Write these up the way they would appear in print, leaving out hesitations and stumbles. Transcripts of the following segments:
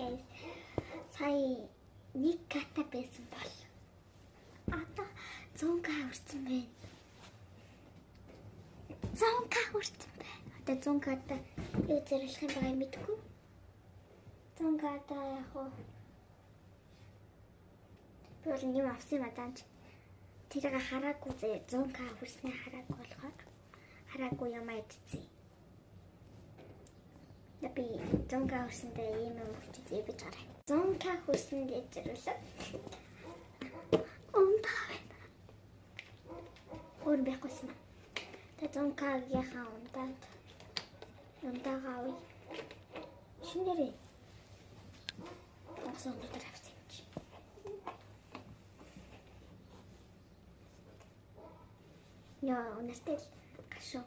guys. Сая нэг ката байсан бол одоо 100k хүрсэн байна. 100k хүрсэн байна. Одоо 100k-та юу зэрлэх юм байгааг мэдгүй. 100k-та яг уу бүр нэг авсан мадаанч тэрийг хараагүй зэ 100k хүрснээ хараагүй болохоор хараагүй юм айдцээ. Би 100k хүрсэндээ ийм юм хүчтэй бич гараа. 100k хүрсэн гэж зэрүүлээ. Өөр бэхгүйсэн. Тэ 100k-гийнхаа унтаагаа уй. Шинээрээ. Осон дотор авсан юм чи. Яа, унастай гашуу.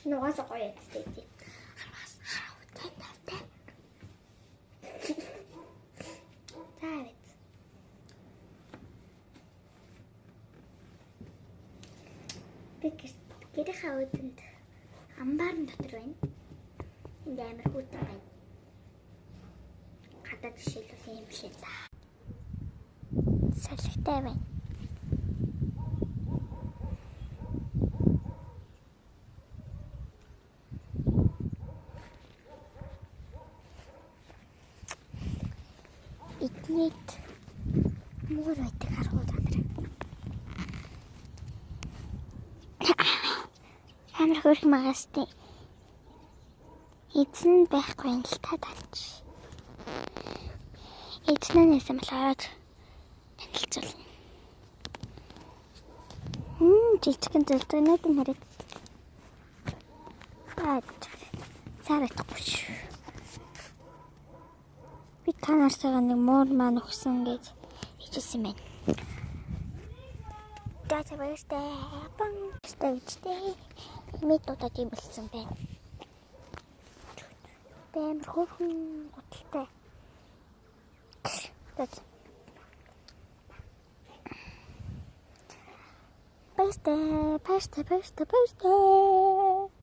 Нугас гоё яцтэй. Хамаас хавтай тавтай. Таарет. Гэрийнхээ өдөнд амбарын дотор байна. Энд амар хүүтэн байна. Гадаад жишээлбэл юм шиг та. Салхитай байна. Иднийт мөр байдаг харгууд андраа. Амар хөрх магастай. Эзэн байхгүй юм л та тач. Эзнээс юм болоод танилцуулна. Жижигэн зэлдэнүүд нь хараад. Цаарахгүй шүү. Би танарсаа нэг муур маань өгсөн гэж хэлсэн байна. Дата баяртай. Стейжтэй. Мэдээд тийм болсон байна. Бэмэр хөрхөн гуталтай. Баяртай.